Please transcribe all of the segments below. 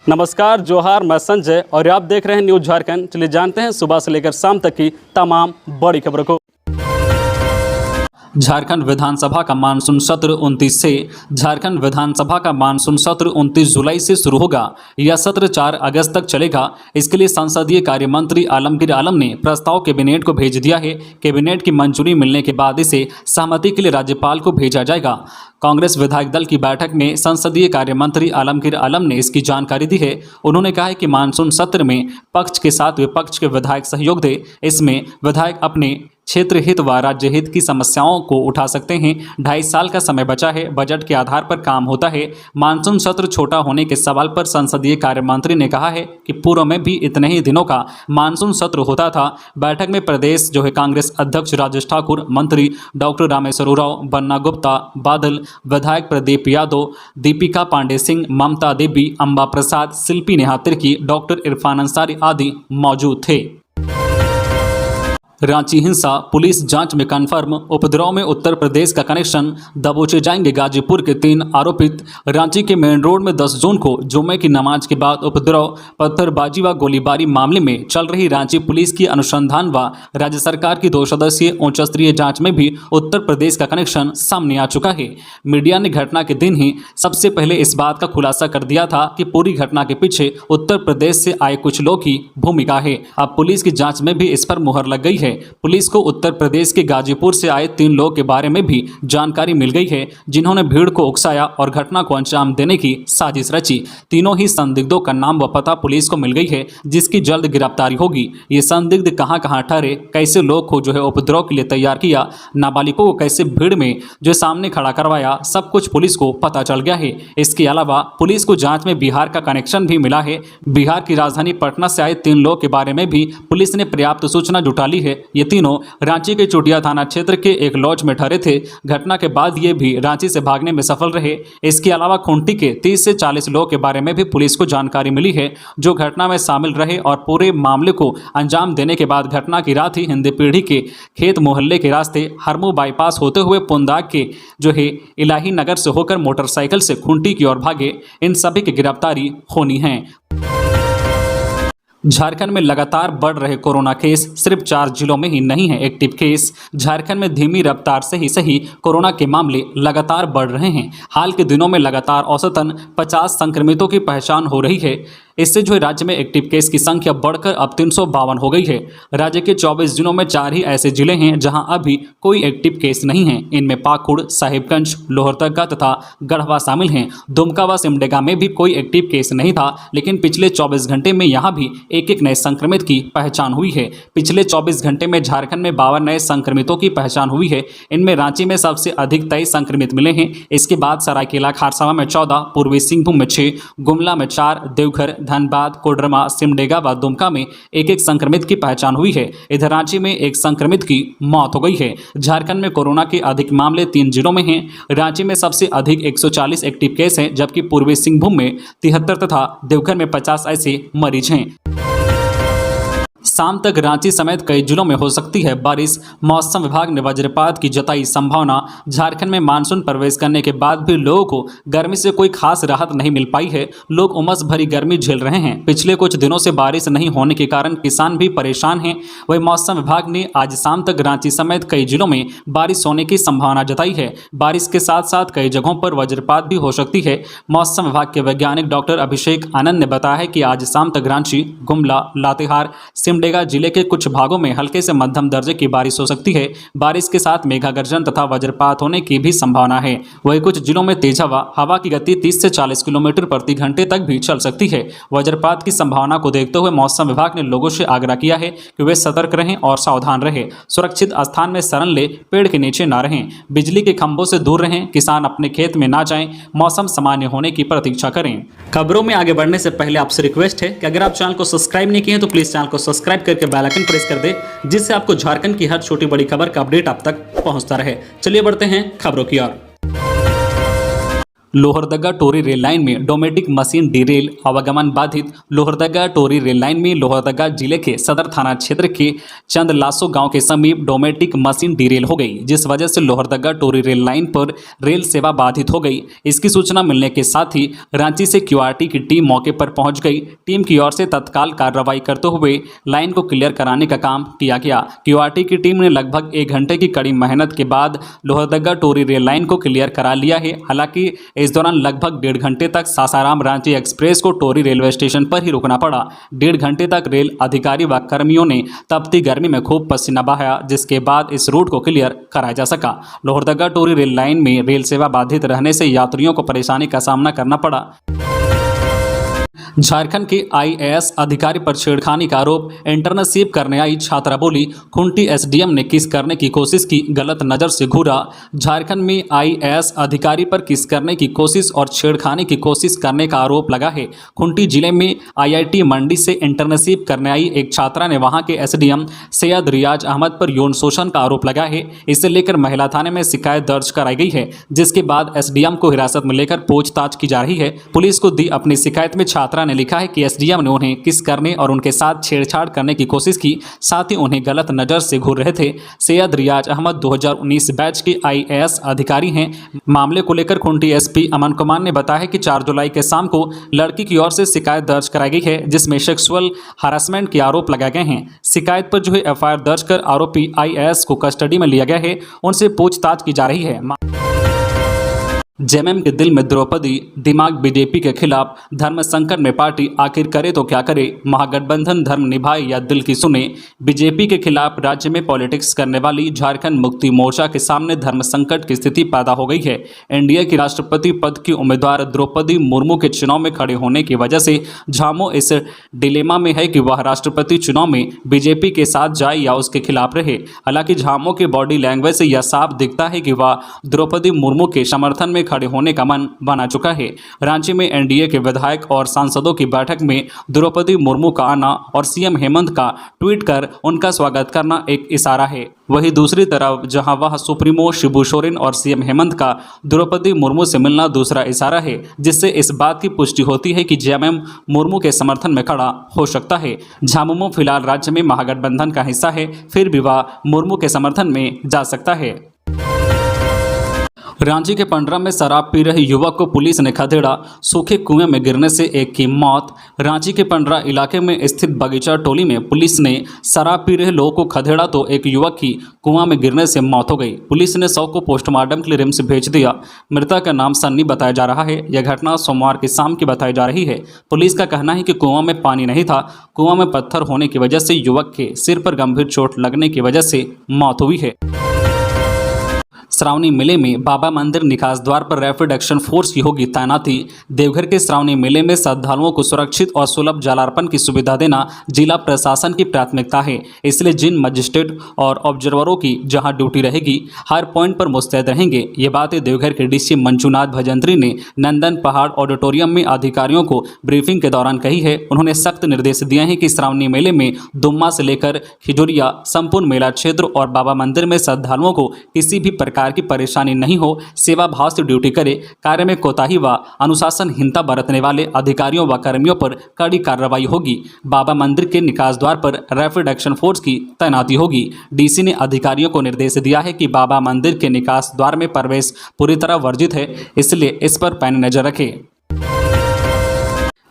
नमस्कार, जोहार, मैं संजय और आप देख रहे हैं न्यूज झारखंड। चलिए जानते हैं सुबह से लेकर शाम तक की तमाम बड़ी खबरों को। झारखंड विधानसभा का मानसून सत्र 29 जुलाई से शुरू होगा। यह सत्र 4 अगस्त तक चलेगा। इसके लिए संसदीय कार्य मंत्री आलमगीर आलम ने प्रस्ताव कैबिनेट को भेज दिया है। कैबिनेट की मंजूरी मिलने के बाद इसे सहमति के लिए राज्यपाल को भेजा जाएगा। कांग्रेस विधायक दल की बैठक में संसदीय कार्य मंत्री आलमगीर आलम ने इसकी जानकारी दी है। उन्होंने कहा है कि मानसून सत्र में पक्ष के साथ विपक्ष के विधायक सहयोग दे। इसमें विधायक अपने क्षेत्र हित व राज्य हित की समस्याओं को उठा सकते हैं। 2.5 साल का समय बचा है। बजट के आधार पर काम होता है। मानसून सत्र छोटा होने के सवाल पर संसदीय कार्य मंत्री ने कहा है कि पूर्व में भी इतने ही दिनों का मानसून सत्र होता था। बैठक में प्रदेश कांग्रेस अध्यक्ष राजेश ठाकुर, मंत्री डॉक्टर रामेश्वर उरांव, बन्ना गुप्ता, बादल, विधायक प्रदीप यादव, दीपिका पांडे सिंह, ममता देवी, अंबा प्रसाद, शिल्पी नेहा तिर्की, डॉक्टर इरफान अंसारी आदि मौजूद थे। रांची हिंसा, पुलिस जांच में कन्फर्म। उपद्रव में उत्तर प्रदेश का कनेक्शन, दबोचे जाएंगे गाजीपुर के 3 आरोपित। रांची के मेन रोड में 10 जून को जुम्मे की नमाज के बाद उपद्रव, पत्थरबाजी व गोलीबारी मामले में चल रही रांची पुलिस की अनुसंधान व राज्य सरकार की 2 सदस्यीय उच्च स्तरीय जांच में भी उत्तर प्रदेश का कनेक्शन सामने आ चुका है। मीडिया ने घटना के दिन ही सबसे पहले इस बात का खुलासा कर दिया था कि पूरी घटना के पीछे उत्तर प्रदेश से आए कुछ लोग की भूमिका है। अब पुलिस की जांच में भी इस पर मुहर लग गई है। पुलिस को उत्तर प्रदेश के गाजीपुर से आए 3 लोगों के बारे में भी जानकारी मिल गई है, जिन्होंने भीड़ को उकसाया और घटना को अंजाम देने की साजिश रची। तीनों ही संदिग्धों का नाम व पता पुलिस को मिल गई है, जिसकी जल्द गिरफ्तारी होगी। ये संदिग्ध कहां ठहरे, कैसे लोग को उपद्रव के लिए तैयार किया, नाबालिगों को कैसे भीड़ में सामने खड़ा करवाया, सब कुछ पुलिस को पता चल गया है। इसके अलावा पुलिस को जांच में बिहार का कनेक्शन भी मिला है। बिहार की राजधानी पटना से आए 3 लोगों के बारे में भी पुलिस ने पर्याप्त सूचना जुटा ली है। ये तीनों रांची के चोटिया थाना क्षेत्र के एक लॉज में ठहरे थे। घटना के बाद ये भी रांची से भागने में सफल रहे। इसके अलावा खूंटी के 30 से 40 लोगों के बारे में भी पुलिस को जानकारी मिली है, जो घटना में शामिल रहे और पूरे मामले को अंजाम देने के बाद घटना की रात ही हिंदी पीढ़ी के खेत मोहल्ले के रास्ते हरमू बाईपास होते हुए पुंदाग के इलाही नगर से होकर मोटरसाइकिल से खूंटी की ओर भागे। इन सभी की गिरफ्तारी होनी है। झारखंड में लगातार बढ़ रहे कोरोना केस, सिर्फ 4 जिलों में ही नहीं है एक्टिव केस। झारखंड में धीमी रफ्तार से ही सही कोरोना के मामले लगातार बढ़ रहे हैं। हाल के दिनों में लगातार औसतन 50 संक्रमितों की पहचान हो रही है। इससे राज्य में एक्टिव केस की संख्या बढ़कर अब 352 हो गई है। राज्य के 24 जिलों में 4 ही ऐसे जिले हैं जहां अभी कोई एक्टिव केस नहीं है। इनमें पाकुड़, साहिबगंज, लोहरदगा तथा गढ़वा शामिल हैं। दुमका व सिमडेगा में भी कोई एक्टिव केस नहीं था, लेकिन पिछले 24 घंटे में यहां भी एक नए संक्रमित की पहचान हुई है। पिछले 24 घंटे में झारखंड में 52 नए संक्रमितों की पहचान हुई है। इनमें रांची में सबसे अधिक 23 संक्रमित मिले हैं। इसके बाद सरायकेला खरसावां में 14, पूर्वी सिंहभूम में 6, गुमला में 4, देवघर, धनबाद, कोडरमा, सिमडेगा व दुमका में एक संक्रमित की पहचान हुई है। इधर रांची में 1 संक्रमित की मौत हो गई है। झारखंड में कोरोना के अधिक मामले 3 जिलों में हैं। रांची में सबसे अधिक 140 एक्टिव केस हैं, जबकि पूर्वी सिंहभूम में 73 तथा देवघर में 50 ऐसे मरीज हैं। शाम तक रांची समेत कई जिलों में हो सकती है बारिश। मौसम विभाग ने वज्रपात की जताई संभावना। झारखंड में मानसून प्रवेश करने के बाद भी लोगों को गर्मी से कोई खास राहत नहीं मिल पाई है। लोग उमस भरी गर्मी झेल रहे हैं। पिछले कुछ दिनों से बारिश नहीं होने के कारण किसान भी परेशान हैं। वही मौसम विभाग ने आज शाम तक रांची समेत कई जिलों में बारिश होने की संभावना जताई है। बारिश के साथ साथ कई जगहों पर वज्रपात भी हो सकती है। मौसम विभाग के वैज्ञानिक डॉक्टर अभिषेक आनंद ने बताया है कि आज शाम तक रांची, गुमला, लातेहार, सिमडेगा जिले के कुछ भागों में हल्के से मध्यम दर्जे की बारिश हो सकती है। बारिश के साथ मेघा गर्जन तथा वज्रपात होने की भी संभावना है। वहीं कुछ जिलों में तेज हवा की गति 30 से 40 किलोमीटर प्रति घंटे तक भी चल सकती है। वज्रपात की संभावना को देखते हुए मौसम विभाग ने लोगों से आग्रह किया है कि वे सतर्क रहें और सावधान रहें। सुरक्षित स्थान में शरण ले, पेड़ के नीचे ना रहें, बिजली के खंभों से दूर रहें, किसान अपने खेत में ना जाएं, मौसम सामान्य होने की प्रतीक्षा करें। खबरों में आगे बढ़ने से पहले आपसे रिक्वेस्ट है कि अगर आप चैनल को सब्सक्राइब नहीं किए हैं तो प्लीज चैनल को सब्सक्राइब करके बेल आइकन प्रेस कर दे, जिससे आपको झारखंड की हर छोटी बड़ी खबर का अपडेट आप तक पहुंचता रहे। चलिए बढ़ते हैं खबरों की ओर। लोहरदगा टोरी रेल लाइन में डोमेटिक मशीन डीरेल, आवागमन बाधित। लोहरदगा टोरी रेल लाइन में लोहरदगा जिले के सदर थाना क्षेत्र के चंदलासो गांव के समीप डोमेटिक मशीन डीरेल हो गई, जिस वजह से लोहरदगा टोरी रेल लाइन पर रेल सेवा बाधित हो गई। इसकी सूचना मिलने के साथ ही रांची से क्यूआरटी की टीम मौके पर पहुंच गई। टीम की ओर से तत्काल कार्रवाई करते हुए लाइन को क्लियर कराने का काम किया गया। क्यूआरटी की टीम ने लगभग 1 घंटे की कड़ी मेहनत के बाद लोहरदगा टोरी रेल लाइन को क्लियर करा लिया है। हालांकि इस दौरान लगभग 1.5 घंटे तक सासाराम रांची एक्सप्रेस को टोरी रेलवे स्टेशन पर ही रुकना पड़ा। 1.5 घंटे तक रेल अधिकारी व कर्मियों ने तपती गर्मी में खूब पसीना बहाया, जिसके बाद इस रूट को क्लियर कराया जा सका। लोहरदगा टोरी रेल लाइन में रेल सेवा बाधित रहने से यात्रियों को परेशानी का सामना करना पड़ा। झारखंड के आईएएस अधिकारी पर छेड़खानी का आरोप। इंटर्नशिप करने आई छात्रा बोली, खुंटी एसडीएम ने किस करने की कोशिश की, गलत नजर से घूरा। झारखंड में आईएएस अधिकारी पर किस करने की कोशिश और छेड़खानी की कोशिश करने का आरोप लगा है। खुंटी जिले में आईआईटी मंडी से इंटर्नशिप करने आई एक छात्रा ने वहां के एसडीएम सैयद रियाज अहमद पर यौन शोषण का आरोप लगा है। इसे लेकर महिला थाने में शिकायत दर्ज कराई गई है, जिसके बाद एसडीएम को हिरासत में लेकर पूछताछ की जा रही है। पुलिस को दी अपनी शिकायत में छात्रा ने लिखा है कि एसडीएम ने उन्हें किस करने और उनके साथ छेड़छाड़ करने की कोशिश की, साथ ही उन्हें गलत नजर से घूर रहे थे। सैयद रियाज अहमद 2019 बैच के आईएएस अधिकारी हैं। मामले को लेकर खुंटी एसपी अमन कुमार ने बताया कि 4 जुलाई के शाम को लड़की की ओर से शिकायत दर्ज कराई गई है, जिसमें सेक्सुअल हरासमेंट के आरोप लगाए गए हैं। शिकायत पर जो है एफआईआर दर्ज कर आरोपी आईएएस को कस्टडी में लिया गया है, उनसे पूछताछ की जा रही है। जेएमएम के दिल में द्रौपदी, दिमाग बीजेपी के खिलाफ, धर्म संकट में पार्टी आखिर करे तो क्या करे, महागठबंधन धर्म निभाए या दिल की सुने। बीजेपी के खिलाफ राज्य में पॉलिटिक्स करने वाली झारखंड मुक्ति मोर्चा के सामने धर्म संकट की स्थिति पैदा हो गई है। एनडीए की राष्ट्रपति पद की उम्मीदवार द्रौपदी मुर्मू के चुनाव में खड़े होने की वजह से झामो इस डिलेमा में है कि वह राष्ट्रपति चुनाव में बीजेपी के साथ जाए या उसके खिलाफ रहे। हालांकि झामो के बॉडी लैंग्वेज से यह साफ दिखता है कि वह द्रौपदी मुर्मू के समर्थन में खड़े होने का मन बना चुका है। रांची में एनडीए के विधायक और सांसदों की बैठक में द्रौपदी मुर्मू का आना और सीएम हेमंत का ट्वीट कर उनका स्वागत करना एक इशारा है। वहीं दूसरी तरफ जहां वह सुप्रीमो शिबू सोरेन और सीएम हेमंत का द्रौपदी मुर्मू से मिलना दूसरा इशारा है, जिससे इस बात की पुष्टि होती है कि जेएमएम मुर्मू के समर्थन में खड़ा हो सकता है। झामुमो फिलहाल राज्य में महागठबंधन का हिस्सा है, फिर भी वह मुर्मू के समर्थन में जा सकता है। रांची के पंडरा में शराब पी रहे युवक को पुलिस ने खदेड़ा, सूखे कुएं में गिरने से एक की मौत। रांची के पंडरा इलाके में स्थित बगीचा टोली में पुलिस ने शराब पी रहे लोगों को खदेड़ा तो एक युवक की कुआं में गिरने से मौत हो गई। पुलिस ने शव को पोस्टमार्टम के लिए रिम्स भेज दिया। मृतक का नाम सन्नी बताया जा रहा है। यह घटना सोमवार की शाम की बताई जा रही है। पुलिस का कहना है कि कुआं में पानी नहीं था, कुआं में पत्थर होने की वजह से युवक के सिर पर गंभीर चोट लगने की वजह से मौत हुई है। श्रावणी मेले में बाबा मंदिर निकास द्वार पर रैपिड एक्शन फोर्स की होगी तैनाती। देवघर के श्रावणी मेले में श्रद्धालुओं को सुरक्षित और सुलभ जलार्पण की सुविधा देना जिला प्रशासन की प्राथमिकता है। इसलिए जिन मजिस्ट्रेट और ऑब्जर्वरों की जहां ड्यूटी रहेगी, हर पॉइंट पर मुस्तैद रहेंगे। ये बातें देवघर के डीसी मंजूनाथ भजंत्री ने नंदन पहाड़ ऑडिटोरियम में अधिकारियों को ब्रीफिंग के दौरान कही है। उन्होंने सख्त निर्देश दिए हैं कि श्रावणी मेले में दुम्मा से लेकर खिजोरिया संपूर्ण मेला क्षेत्र और बाबा मंदिर में श्रद्धालुओं को किसी भी प्रकार की परेशानी नहीं हो, सेवा भाव से ड्यूटी करे। कार्य में कोताही व अनुशासनहीनता बरतने वाले अधिकारियों व कर्मियों पर कड़ी कार्रवाई होगी। बाबा मंदिर के निकास द्वार पर रैपिड एक्शन फोर्स की तैनाती होगी। डीसी ने अधिकारियों को निर्देश दिया है कि बाबा मंदिर के निकास द्वार में प्रवेश पूरी तरह वर्जित है, इसलिए इस पर पैनी नजर रखें।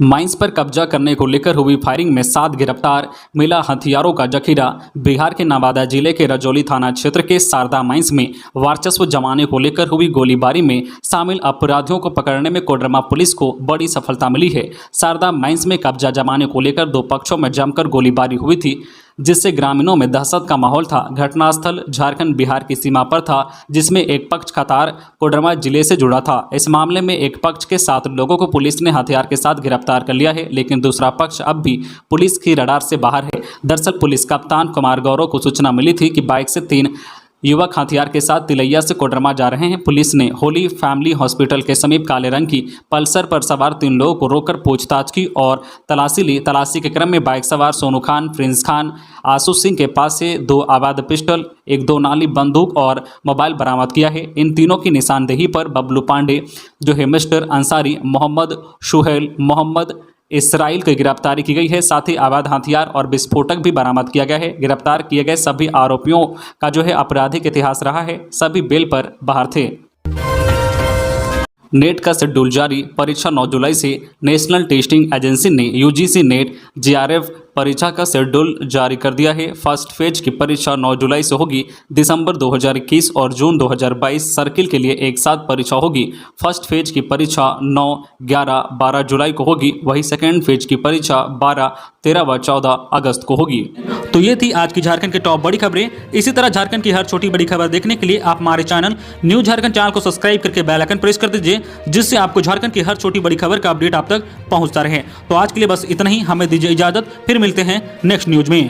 माइंस पर कब्जा करने को लेकर हुई फायरिंग में 7 गिरफ्तार, मिला हथियारों का जखीरा। बिहार के नवादा जिले के रजौली थाना क्षेत्र के शारदा माइंस में वर्चस्व जमाने को लेकर हुई गोलीबारी में शामिल अपराधियों को पकड़ने में कोडरमा पुलिस को बड़ी सफलता मिली है। शारदा माइंस में कब्जा जमाने को लेकर 2 पक्षों में जमकर गोलीबारी हुई थी, जिससे ग्रामीणों में दहशत का माहौल था। घटनास्थल झारखंड बिहार की सीमा पर था, जिसमें एक पक्ष कतार कोडरमा जिले से जुड़ा था। इस मामले में एक पक्ष के 7 लोगों को पुलिस ने हथियार के साथ गिरफ्तार कर लिया है, लेकिन दूसरा पक्ष अब भी पुलिस की रडार से बाहर है। दरअसल पुलिस कप्तान कुमार गौरव को सूचना मिली थी कि बाइक से 3 युवक हथियार के साथ तिलैया से कोडरमा जा रहे हैं। पुलिस ने होली फैमिली हॉस्पिटल के समीप काले रंग की पल्सर पर सवार 3 लोगों को रोककर पूछताछ की और तलाशी ली। तलाशी के क्रम में बाइक सवार सोनू खान, प्रिंस खान, आशु सिंह के पास से 2 अवैध पिस्टल, एक 2 नाली बंदूक और मोबाइल बरामद किया है। इन तीनों की निशानदेही पर बबलू पांडे जो है मिस्टर अंसारी, मोहम्मद शुहेल, मोहम्मद इसराइल की गिरफ्तारी की गई है। साथ ही अवैध हथियार और विस्फोटक भी बरामद किया गया है। गिरफ्तार किए गए सभी आरोपियों का जो है आपराधिक इतिहास रहा है। सभी बेल पर बाहर थे। नेट का शेड्यूल जारी। परीक्षा 9 जुलाई से। नेशनल टेस्टिंग एजेंसी ने यूजीसी नेट जेआरएफ परीक्षा का शेड्यूल जारी कर दिया है। फर्स्ट फेज की परीक्षा 9 जुलाई से होगी। दिसंबर 2021 और जून 2022 सर्किल के लिए एक साथ परीक्षा होगी। फर्स्ट फेज की परीक्षा 9, 11, 12 जुलाई को होगी। वहीं सेकेंड फेज की परीक्षा 12, 13 व 14 अगस्त को होगी। तो ये थी आज की झारखंड की टॉप बड़ी खबरें। इसी तरह झारखंड की हर छोटी बड़ी खबर देखने के लिए आप हमारे चैनल न्यूज झारखंड चैनल को सब्सक्राइब करके बेल आइकन प्रेस कर दीजिए, जिससे आपको झारखंड की हर छोटी बड़ी खबर का अपडेट आप तक पहुंचता रहे। तो आज के लिए बस इतना ही। हमें दीजिए इजाजत, फिर मिलते हैं नेक्स्ट न्यूज में।